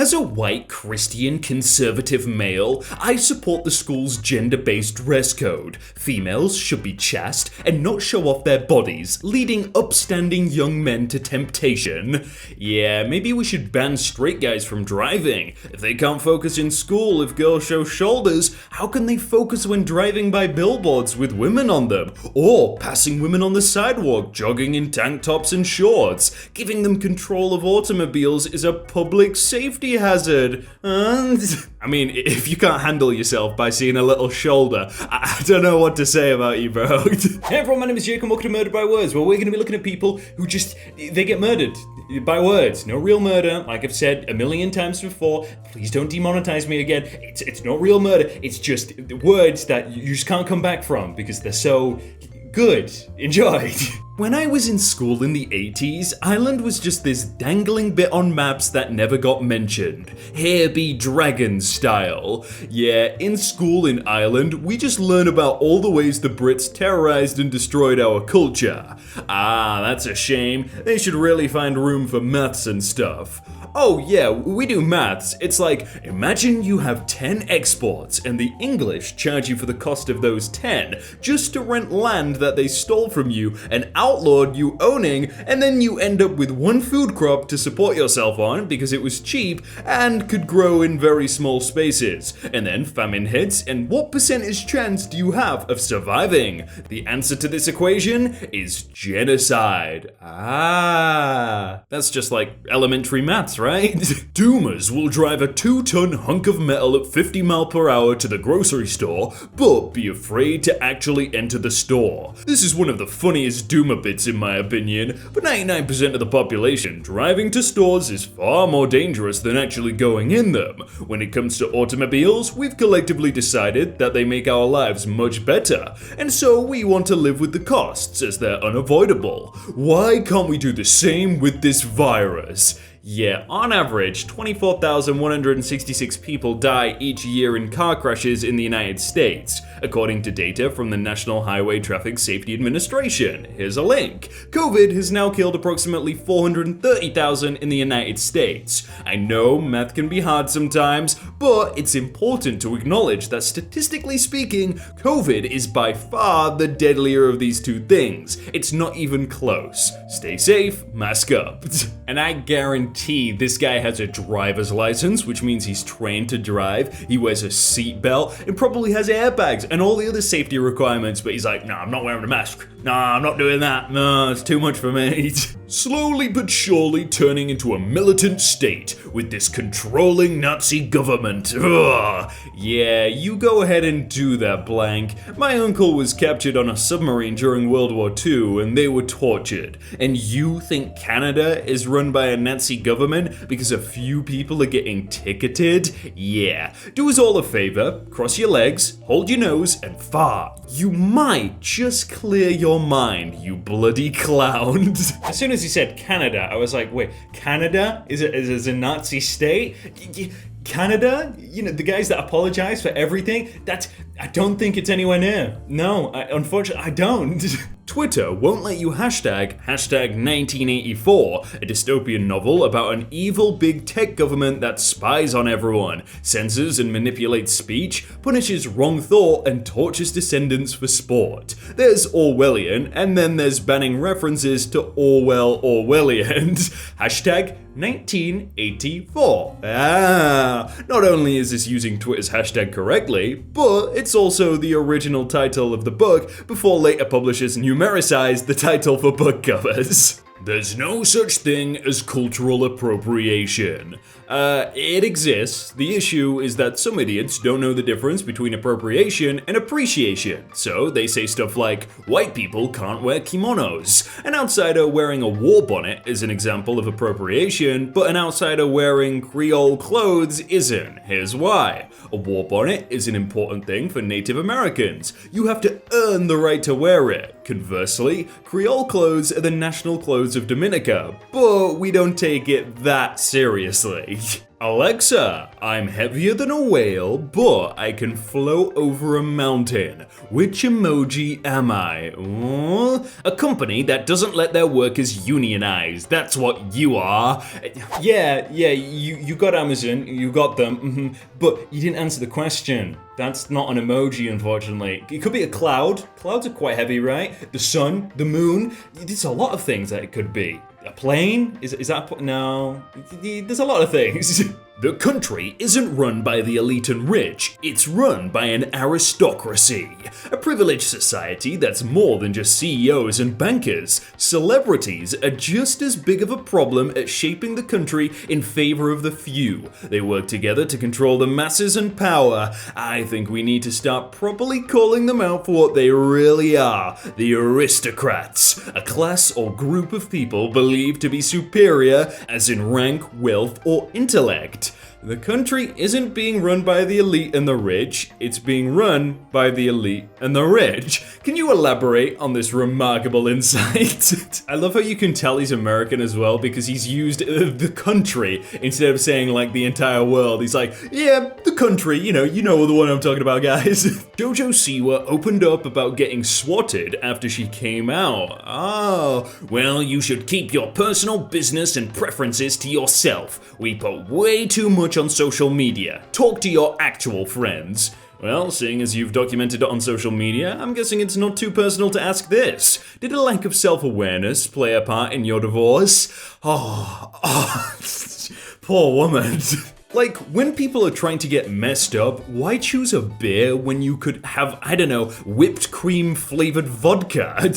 As a white Christian conservative male, I support the school's gender-based dress code. Females should be chaste and not show off their bodies, leading upstanding young men to temptation. Yeah, maybe we should ban straight guys from driving. If they can't focus in school if girls show shoulders, how can they focus when driving by billboards with women on them? Or passing women on the sidewalk, jogging in tank tops and shorts? Giving them control of automobiles is a public safety hazard. I mean, if you can't handle yourself by seeing a little shoulder, I don't know what to say about you, bro. Hey everyone, my name is Jake and welcome to Murdered by Words, where we're going to be looking at people who they get murdered by words. No real murder, like I've said a million times before. Please don't demonetize me again. It's not real murder, it's just words that you just can't come back from because they're so good. Enjoy. When I was in school in the 80s, Ireland was just this dangling bit on maps that never got mentioned. Here be dragon style. Yeah, in school in Ireland, we just learn about all the ways the Brits terrorized and destroyed our culture. Ah, that's a shame. They should really find room for maths and stuff. Oh yeah, we do maths. It's like, imagine you have 10 exports and the English charge you for the cost of those 10 just to rent land that they stole from you and outlawed you owning, and then you end up with one food crop to support yourself on because it was cheap and could grow in very small spaces. And then famine hits, and what percentage chance do you have of surviving? The answer to this equation is genocide. Ah, that's just like elementary maths, right? Doomers will drive a 2-ton hunk of metal at 50 miles per hour to the grocery store, but be afraid to actually enter the store. This is one of the funniest doomer bits in my opinion, but 99% of the population driving to stores is far more dangerous than actually going in them. When it comes to automobiles, we've collectively decided that they make our lives much better, and so we want to live with the costs as they're unavoidable. Why can't we do the same with this virus? Yeah, on average, 24,166 people die each year in car crashes in the United States, according to data from the National Highway Traffic Safety Administration. Here's a link. COVID has now killed approximately 430,000 in the United States. I know math can be hard sometimes, but it's important to acknowledge that statistically speaking, COVID is by far the deadlier of these two things. It's not even close. Stay safe, mask up. And I guarantee this guy has a driver's license, which means he's trained to drive, he wears a seatbelt, and probably has airbags and all the other safety requirements, but he's like, nah, I'm not wearing a mask. Nah, I'm not doing that. No, it's too much for me. Slowly but surely turning into a militant state with this controlling Nazi government. Ugh. Yeah, you go ahead and do that, blank. My uncle was captured on a submarine during World War II and they were tortured. And you think Canada is run by a Nazi government because a few people are getting ticketed? Yeah. Do us all a favor, cross your legs, hold your nose, and fart. You might just clear your mind, you bloody clown. As soon as he said Canada, I was like, wait, Canada is a Nazi state? Canada? You know, the guys that apologize for everything? I don't think it's anywhere near. No, unfortunately, I don't. Twitter won't let you hashtag 1984, a dystopian novel about an evil big tech government that spies on everyone, censors and manipulates speech, punishes wrong thought, and tortures descendants for sport. There's Orwellian, and then there's banning references to Orwellian. Hashtag 1984. Not only is this using Twitter's hashtag correctly, but it's also the original title of the book before later publishers numericized the title for book covers. There's no such thing as cultural appropriation. It exists. The issue is that some idiots don't know the difference between appropriation and appreciation. So they say stuff like, white people can't wear kimonos. An outsider wearing a war bonnet is an example of appropriation, but an outsider wearing Creole clothes isn't. Here's why. A war bonnet is an important thing for Native Americans. You have to earn the right to wear it. Conversely, Creole clothes are the national clothes of Dominica, but we don't take it that seriously. Alexa, I'm heavier than a whale, but I can float over a mountain. Which emoji am I? A company that doesn't let their workers unionize. That's what you are. Yeah, you got Amazon, you got them, but you didn't answer the question. That's not an emoji, unfortunately. It could be a cloud. Clouds are quite heavy, right? The sun, the moon. There's a lot of things that it could be. A plane? Is that no? There's a lot of things. The country isn't run by the elite and rich, it's run by an aristocracy. A privileged society that's more than just CEOs and bankers. Celebrities are just as big of a problem at shaping the country in favor of the few. They work together to control the masses and power. I think we need to start properly calling them out for what they really are. The aristocrats. A class or group of people believed to be superior, as in rank, wealth, or intellect. The country isn't being run by the elite and the rich, it's being run by the elite and the rich. Can you elaborate on this remarkable insight? I love how you can tell he's American as well, because he's used the country instead of saying like the entire world. He's like, yeah, the country, you know the one I'm talking about, guys. Jojo Siwa opened up about getting swatted after she came out. Oh, well, you should keep your personal business and preferences to yourself. We put way too much on social media. Talk to your actual friends. Well, seeing as you've documented it on social media, I'm guessing it's not too personal to ask this. Did a lack of self-awareness play a part in your divorce? Oh, poor woman. Like, when people are trying to get messed up, why choose a beer when you could have, I don't know, whipped cream flavored vodka?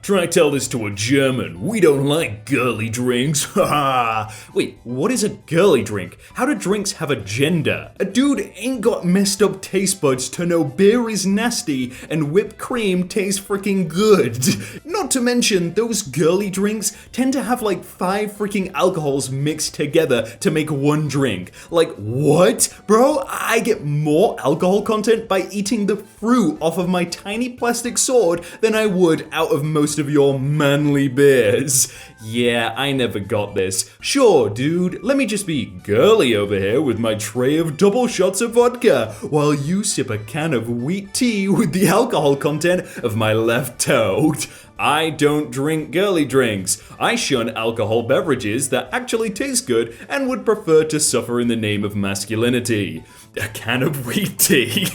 Try to tell this to a German. We don't like girly drinks. Wait, what is a girly drink? How do drinks have a gender? A dude ain't got messed up taste buds to know beer is nasty and whipped cream tastes freaking good. Not to mention, those girly drinks tend to have like 5 freaking alcohols mixed together to make one drink. Like, what? Bro, I get more alcohol content by eating the fruit off of my tiny plastic sword than I would out of most of your manly beers. Yeah, I never got this. Sure, dude, let me just be girly over here with my tray of double shots of vodka, while you sip a can of wheat tea with the alcohol content of my left toe. I don't drink girly drinks. I shun alcohol beverages that actually taste good and would prefer to suffer in the name of masculinity. A can of wheat tea.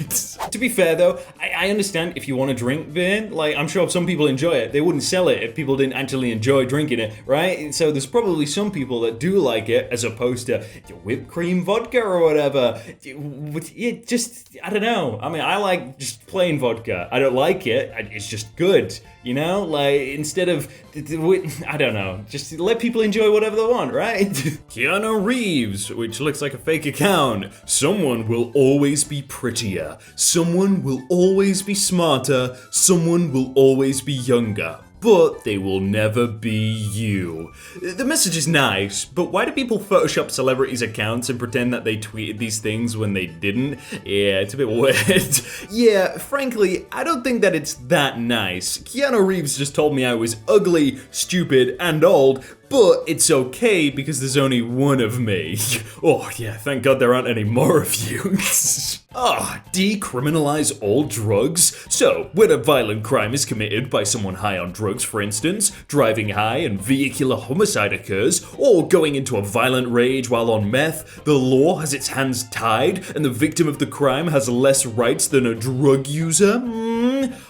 To be fair though, I understand if you want to drink beer, like I'm sure some people enjoy it. They wouldn't sell it if people didn't actually enjoy drinking it, right? So there's probably some people that do like it as opposed to whipped cream vodka or whatever. It just, I don't know. I mean, I like just plain vodka. I don't like it. It's just good, you know? Like instead of, I don't know, just let people enjoy whatever they want, right? Keanu Reeves, which looks like a fake account. Someone will always be prettier. Someone will always be smarter. Someone will always be younger. But they will never be you. The message is nice, but why do people Photoshop celebrities' accounts and pretend that they tweeted these things when they didn't? Yeah, it's a bit weird. Yeah, frankly, I don't think that it's that nice. Keanu Reeves just told me I was ugly, stupid, and old, but it's okay because there's only one of me. Oh yeah, thank God there aren't any more of you. Decriminalize all drugs? So, when a violent crime is committed by someone high on drugs, for instance, driving high and vehicular homicide occurs, or going into a violent rage while on meth, the law has its hands tied and the victim of the crime has less rights than a drug user?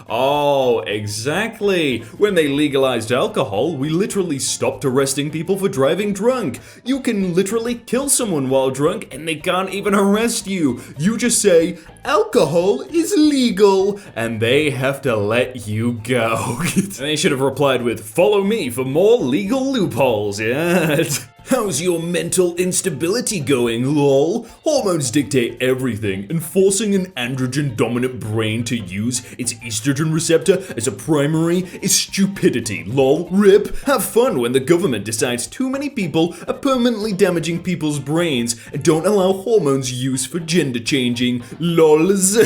Oh, exactly. When they legalized alcohol, we literally stopped arresting people for driving drunk. You can literally kill someone while drunk and they can't even arrest you. You just say, alcohol is legal, and they have to let you go. And they should have replied with, follow me for more legal loopholes, yeah. How's your mental instability going, lol? Hormones dictate everything, and forcing an androgen-dominant brain to use its estrogen receptor as a primary is stupidity, lol, rip. Have fun when the government decides too many people are permanently damaging people's brains and don't allow hormones use for gender changing, lols.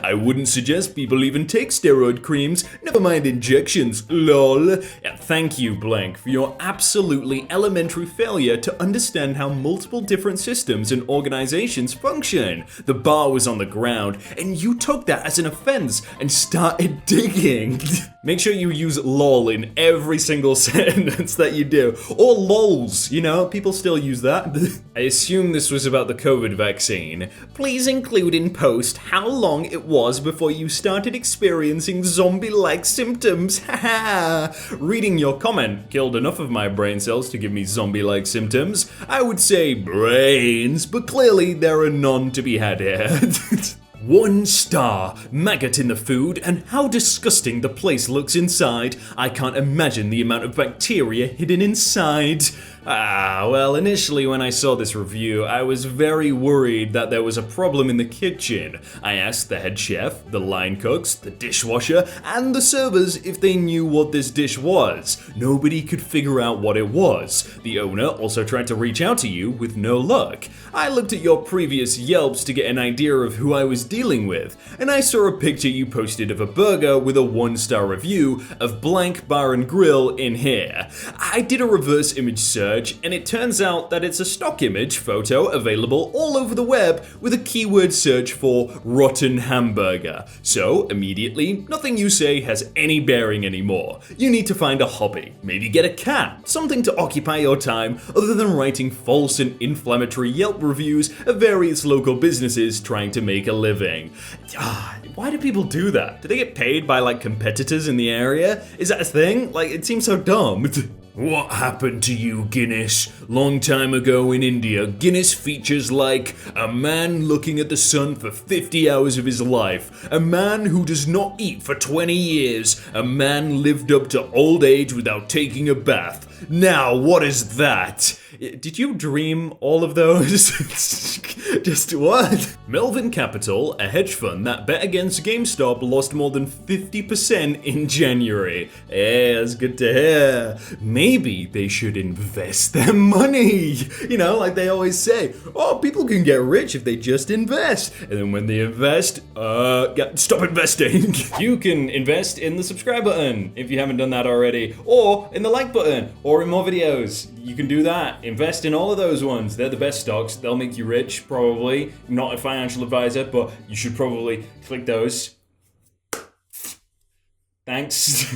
I wouldn't suggest people even take steroid creams, never mind injections, lol. Thank you, blank, for your absolutely elementary failure earlier to understand how multiple different systems and organizations function. The bar was on the ground, and you took that as an offense and started digging. Make sure you use lol in every single sentence that you do. Or lols, you know, people still use that. I assume this was about the COVID vaccine. Please include in post how long it was before you started experiencing zombie-like symptoms. Haha. Reading your comment killed enough of my brain cells to give me zombie-like symptoms. I would say brains, but clearly there are none to be had here. 1 star, maggot in the food, and how disgusting the place looks inside. I can't imagine the amount of bacteria hidden inside. Well, initially when I saw this review, I was very worried that there was a problem in the kitchen. I asked the head chef, the line cooks, the dishwasher, and the servers if they knew what this dish was. Nobody could figure out what it was. The owner also tried to reach out to you with no luck. I looked at your previous Yelps to get an idea of who I was dealing with, and I saw a picture you posted of a burger with a 1-star review of blank bar and grill in here. I did a reverse image search, and it turns out that it's a stock image photo available all over the web with a keyword search for rotten hamburger. So immediately, nothing you say has any bearing anymore. You need to find a hobby, maybe get a cat, something to occupy your time other than writing false and inflammatory Yelp reviews of various local businesses trying to make a living. Why do people do that? Do they get paid by like competitors in the area? Is that a thing? Like, it seems so dumb. What happened to you, Guinness? Long time ago in India, Guinness features like a man looking at the sun for 50 hours of his life, a man who does not eat for 20 years, a man lived up to old age without taking a bath. Now, what is that? Did you dream all of those? Just what? Melvin Capital, a hedge fund that bet against GameStop, lost more than 50% in January. Yeah, that's good to hear. Maybe they should invest their money. You know, like they always say, oh, people can get rich if they just invest. And then when they invest, stop investing. You can invest in the subscribe button if you haven't done that already, or in the like button, or in more videos. You can do that. Invest in all of those ones. They're the best stocks. They'll make you rich, probably. Not a financial advisor, but you should probably click those. Thanks.